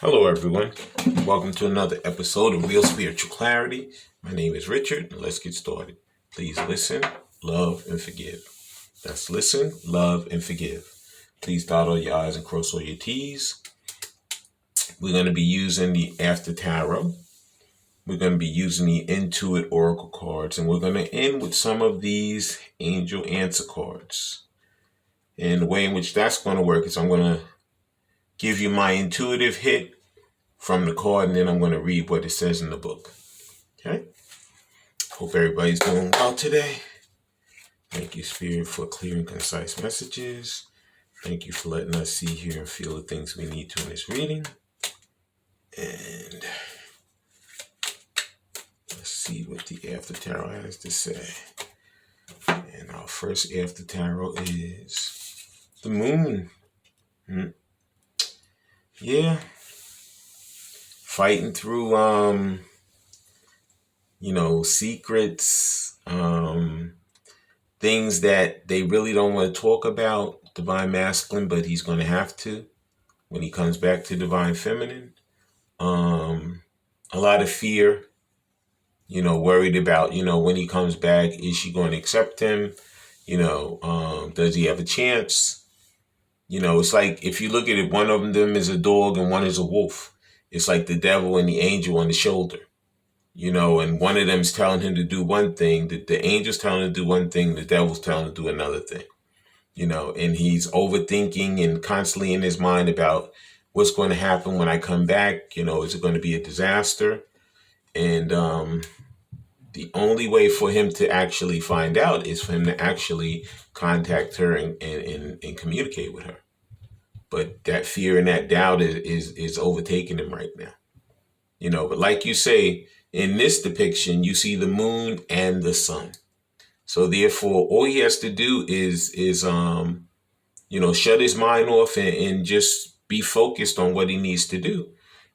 Hello, everyone. Welcome to another episode of Real Spiritual Clarity. My name is Richard, and let's get started. Please listen, love, and forgive. That's listen, love, and forgive. Please dot all your I's and cross all your T's. We're going to be using the After Tarot. We're going to be using the Intuit Oracle cards, and we're going to end with some of these Angel Answer cards. And the way in which that's going to work is I'm going to give you my intuitive hit from the card, and then I'm going to read what it says in the book. Okay? Hope everybody's doing well today. Thank you, Spirit, for clear and concise messages. Thank you for letting us see, hear, and feel the things we need to in this reading. And let's see what the After Tarot has to say. And our first After Tarot is the Moon. Yeah. Fighting through, secrets, things that they really don't want to talk about, Divine Masculine, but he's going to have to when he comes back to Divine Feminine. A lot of fear, worried about, when he comes back, is she going to accept him? Does he have a chance? It's like, if you look at it, one of them is a dog and one is a wolf. It's like the devil and the angel on the shoulder. And one of them's telling him to do one thing, the angel's telling him to do one thing, the devil's telling him to do another thing. And he's overthinking and constantly in his mind about what's going to happen when I come back. Is it going to be a disaster? And the only way for him to actually find out is for him to actually contact her and communicate with her. But that fear and that doubt is overtaking him right now. But like you say, in this depiction, you see the moon and the sun. So therefore, all he has to do is shut his mind off and just be focused on what he needs to do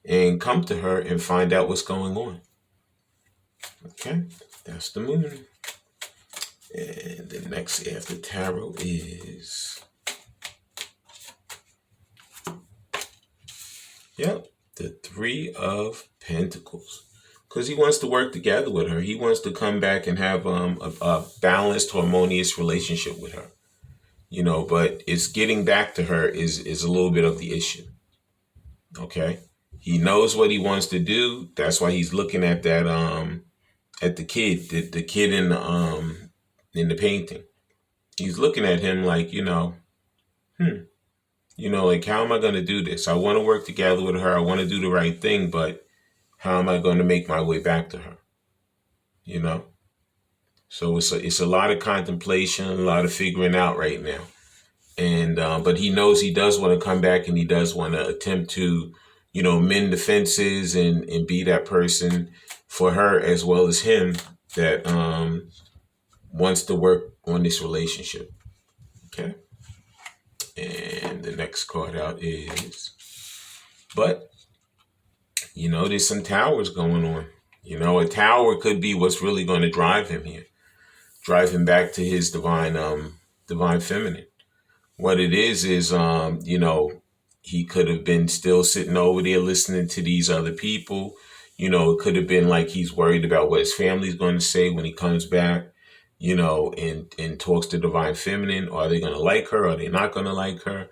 and come to her and find out what's going on. Okay, that's the moon. And the next After Tarot is, the Three of Pentacles. Because he wants to work together with her. He wants to come back and have a balanced, harmonious relationship with her. But it's getting back to her is a little bit of the issue. Okay? He knows what he wants to do. That's why he's looking at that at the kid, the kid in the painting. He's looking at him like, like, how am I going to do this? I want to work together with her. I want to do the right thing, but how am I going to make my way back to her? So it's a lot of contemplation, a lot of figuring out right now. And but he knows he does want to come back, and he does want to attempt to, mend the fences and be that person for her as well as him that wants to work on this relationship. Okay. And the next card out is, but, there's some towers going on. A tower could be what's really going to drive him here. Drive him back to his divine feminine. What it is, he could have been still sitting over there listening to these other people. It could have been like he's worried about what his family's going to say when he comes back, and talks to divine feminine. Are they going to like her? Are they not going to like her?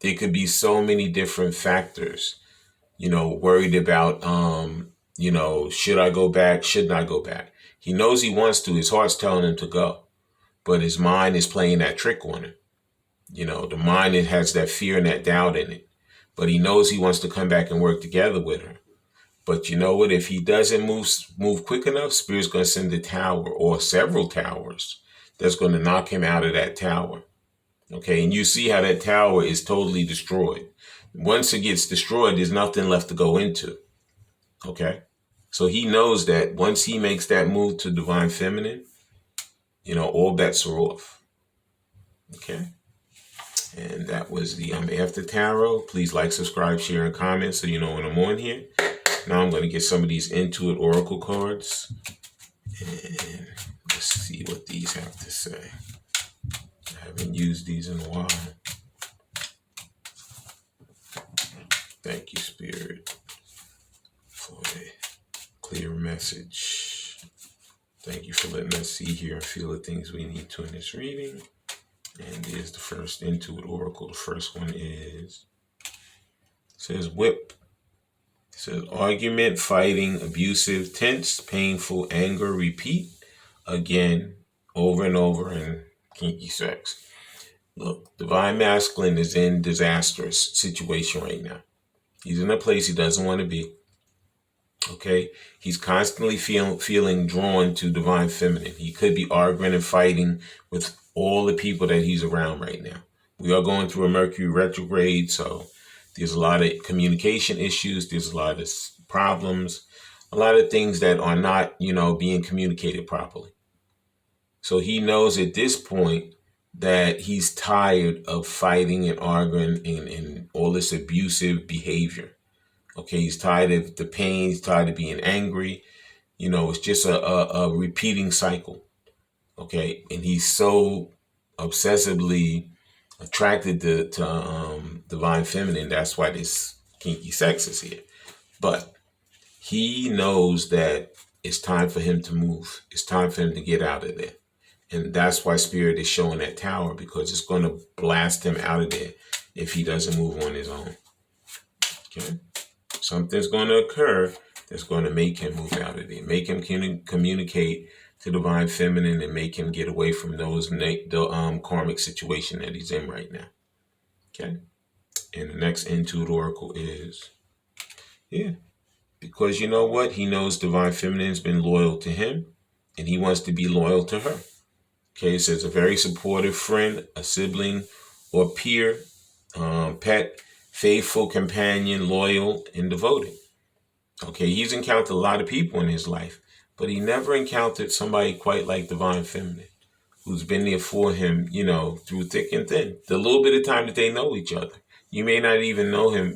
There could be so many different factors, worried about, should I go back? Shouldn't I go back? He knows he wants to. His heart's telling him to go, but his mind is playing that trick on him. The mind, it has that fear and that doubt in it, but he knows he wants to come back and work together with her. But you know what? If he doesn't move quick enough, Spirit's going to send a tower or several towers that's going to knock him out of that tower. Okay, and you see how that tower is totally destroyed. Once it gets destroyed, there's nothing left to go into. Okay, so he knows that once he makes that move to divine feminine, all bets are off. Okay, and that was the After Tarot. Please like, subscribe, share, and comment so you know when I'm on here. Now I'm going to get some of these Intuit Oracle cards, and let's see what these have to say. I haven't used these in a while. Thank you, Spirit, for a clear message. Thank you for letting us see, hear, and feel the things we need to in this reading. And here's the first Intuit Oracle. The first one says whip. It says argument, fighting, abusive, tense, painful, anger, repeat again, over and over, and kinky sex. Look, Divine Masculine is in disastrous situation right now. He's in a place he doesn't want to be. Okay? He's constantly feeling drawn to Divine Feminine. He could be arguing and fighting with all the people that he's around right now. We are going through a Mercury retrograde, so there's a lot of communication issues. There's a lot of problems, a lot of things that are not, being communicated properly. So he knows at this point that he's tired of fighting and arguing and all this abusive behavior. Okay, he's tired of the pain. He's tired of being angry. It's just a repeating cycle. Okay, and he's so obsessively attracted to Divine Feminine. That's why this kinky sex is here. But he knows that it's time for him to move. It's time for him to get out of there. And that's why Spirit is showing that tower, because it's going to blast him out of there if he doesn't move on his own. Okay? Something's going to occur that's going to make him move out of there, make him communicate to Divine Feminine, and make him get away from the karmic situation that he's in right now. Okay? And the next Intuit Oracle is, because you know what? He knows Divine Feminine has been loyal to him, and he wants to be loyal to her. Okay, it says a very supportive friend, a sibling, or peer, pet, faithful companion, loyal, and devoted. Okay, he's encountered a lot of people in his life, but he never encountered somebody quite like Divine Feminine, who's been there for him, through thick and thin. The little bit of time that they know each other. You may not even know him.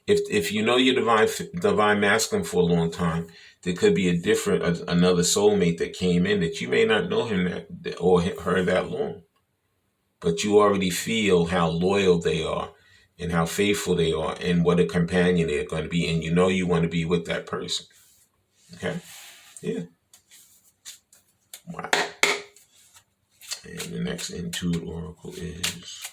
If you know your divine masculine for a long time, there could be another soulmate that came in that you may not know him or her that long. But you already feel how loyal they are and how faithful they are and what a companion they're going to be. And you want to be with that person. Okay? Yeah. Wow. And the next Intuit Oracle is...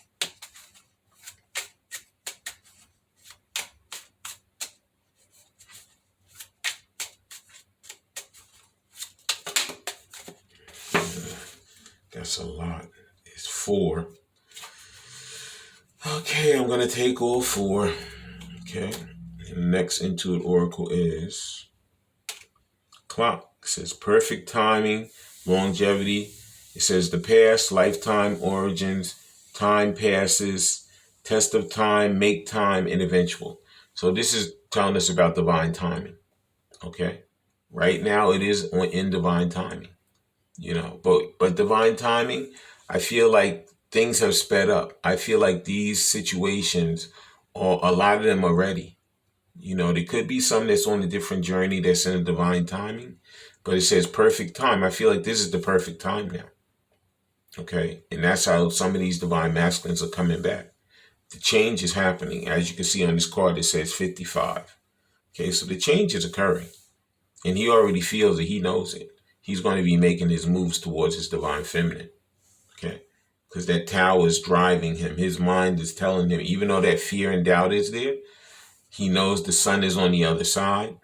that's a lot. It's 4. Okay, I'm going to take all 4. Okay. And the next Intuit Oracle is Clock. It says perfect timing, longevity. It says the past, lifetime, origins, time passes, test of time, make time, and eventual. So this is telling us about divine timing. Okay. Right now it is in divine timing. But divine timing, I feel like things have sped up. I feel like these situations, a lot of them are ready. There could be some that's on a different journey that's in a divine timing, but it says perfect time. I feel like this is the perfect time now. Okay, and that's how some of these divine masculines are coming back. The change is happening. As you can see on this card, it says 55. Okay, so the change is occurring, and he already feels it. He knows it. He's going to be making his moves towards his Divine Feminine. Okay? Because that tower is driving him. His mind is telling him, even though that fear and doubt is there, he knows the sun is on the other side,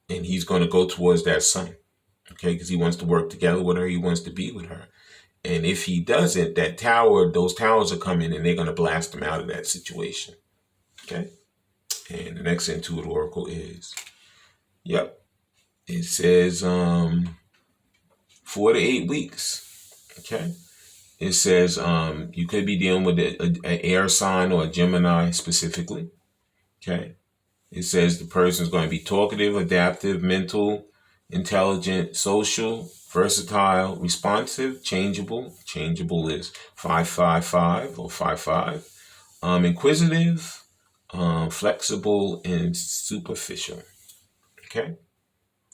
and he's going to go towards that sun. Okay? Because he wants to work together with her. He wants to be with her. And if he doesn't, those towers are coming, and they're going to blast him out of that situation. Okay? And the next Intuit Oracle is, it says, 4 to 8 weeks. Okay. It says you could be dealing with an air sign or a Gemini specifically. Okay. It says the person is going to be talkative, adaptive, mental, intelligent, social, versatile, responsive, changeable. Changeable is 555 or 55. Inquisitive, flexible, and superficial. Okay.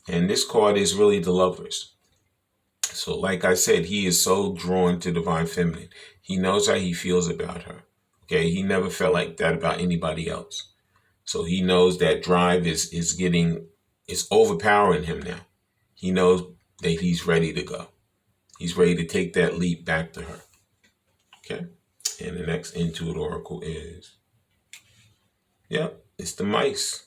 And this card is really the Lovers. So like I said, he is so drawn to Divine Feminine. He knows how he feels about her. Okay, he never felt like that about anybody else. So he knows that drive is overpowering him now. He knows that he's ready to go. He's ready to take that leap back to her. Okay? And the next Intuit Oracle is, it's the mice.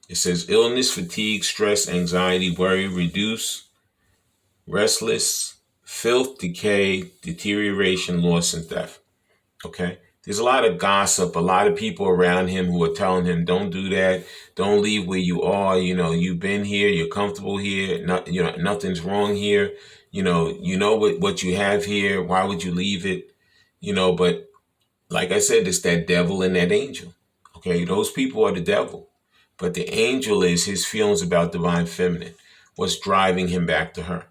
It says illness, fatigue, stress, anxiety, worry, reduce, restless, filth, decay, deterioration, loss, and theft. Okay? There's a lot of gossip, a lot of people around him who are telling him, don't do that. Don't leave where you are. You've been here. You're comfortable here. Nothing's wrong here. What you have here. Why would you leave it? But like I said, it's that devil and that angel. Okay? Those people are the devil. But the angel is his feelings about divine feminine. What's driving him back to her.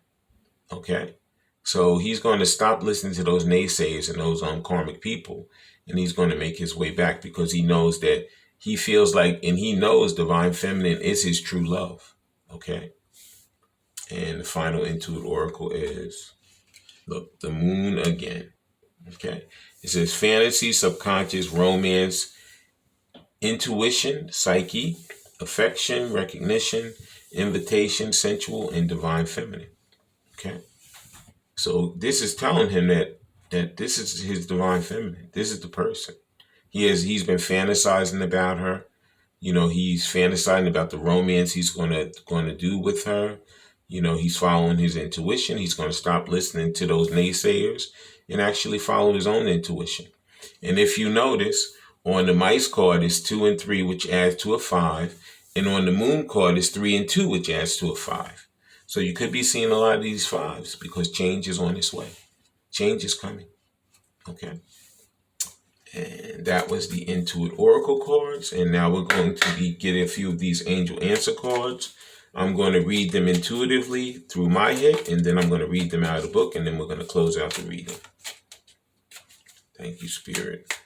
Okay? So he's going to stop listening to those naysayers and those karmic people. And he's going to make his way back because he knows that he feels like, and he knows divine feminine is his true love. Okay. And the final Intuit Oracle is, look, the moon again. Okay. It says fantasy, subconscious, romance, intuition, psyche, affection, recognition, invitation, sensual, and divine feminine. Okay. So this is telling him that this is his divine feminine. This is the person. He's been fantasizing about her. He's fantasizing about the romance he's going to do with her. He's following his intuition. He's going to stop listening to those naysayers and actually follow his own intuition. And if you notice, on the mice card is 2 and 3, which adds to a 5. And on the moon card is 3 and 2, which adds to a 5. So you could be seeing a lot of these 5s because change is on its way. Change is coming. Okay. And that was the Intuit Oracle cards. And now we're going to be getting a few of these angel answer cards. I'm going to read them intuitively through my head, and then I'm going to read them out of the book, and then we're going to close out the reading. Thank you, Spirit.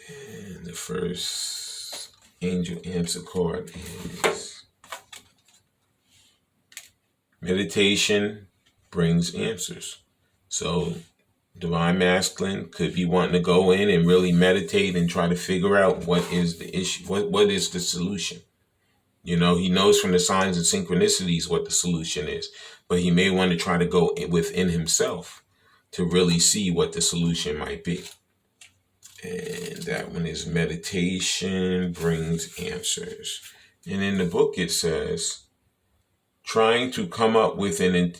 And the first angel answer card is meditation brings answers. So divine masculine could be wanting to go in and really meditate and try to figure out what is the issue, what is the solution. He knows from the signs and synchronicities what the solution is, but he may want to try to go within himself to really see what the solution might be. And that one is meditation brings answers. And in the book it says, trying to come up with an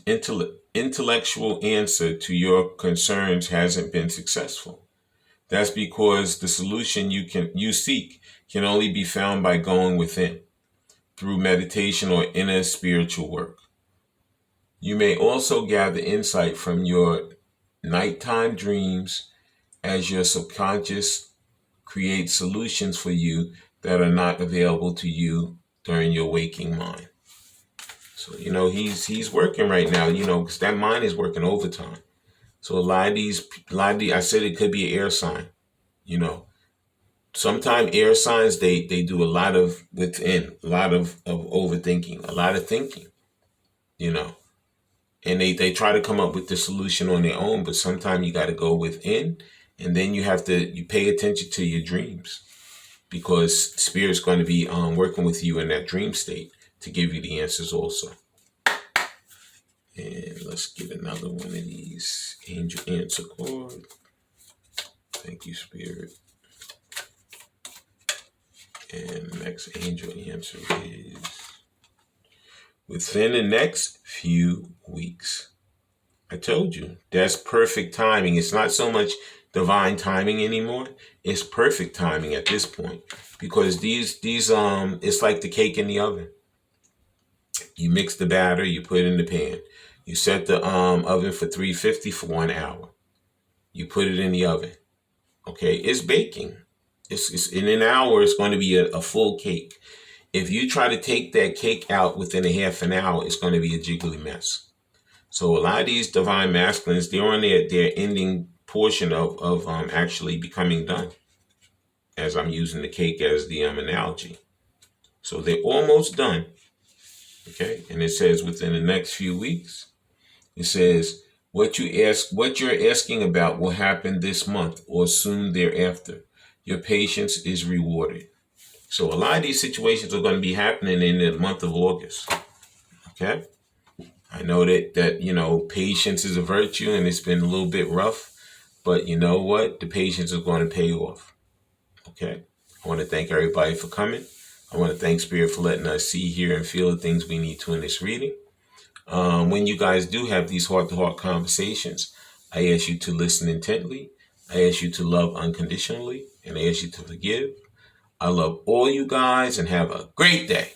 intellectual answer to your concerns hasn't been successful. That's because the solution you seek can only be found by going within through meditation or inner spiritual work. You may also gather insight from your nighttime dreams as your subconscious creates solutions for you that are not available to you during your waking mind. So, he's working right now, because that mind is working overtime. So a lot of these, I said it could be an air sign, Sometimes air signs, they do a lot of within, a lot of overthinking, a lot of thinking, and they try to come up with the solution on their own, but sometimes you got to go within, and then you pay attention to your dreams, because Spirit's going to be working with you in that dream state to give you the answers also. And let's get another one of these angel answer cards. Thank you, Spirit. And the next angel answer is within the next few weeks. I told you, that's perfect timing. It's not so much divine timing anymore. It's perfect timing at this point, because these it's like the cake in the oven. You mix the batter, you put it in the pan. You set the oven for 350 for 1 hour. You put it in the oven. Okay, it's baking. It's in an hour, it's going to be a full cake. If you try to take that cake out within a half an hour, it's going to be a jiggly mess. So a lot of these divine masculines, they're on their ending portion of actually becoming done, as I'm using the cake as the analogy. So they're almost done. Okay, and it says within the next few weeks, it says what you're asking about will happen this month or soon thereafter. your patience is rewarded. So a lot of these situations are going to be happening in the month of August. Okay? I know that patience is a virtue and it's been a little bit rough, but you know what? The patience is going to pay off. Okay? I want to thank everybody for coming. I want to thank Spirit for letting us see, hear, and feel the things we need to in this reading. When you guys do have these heart-to-heart conversations, I ask you to listen intently. I ask you to love unconditionally, and I ask you to forgive. I love all you guys, and have a great day.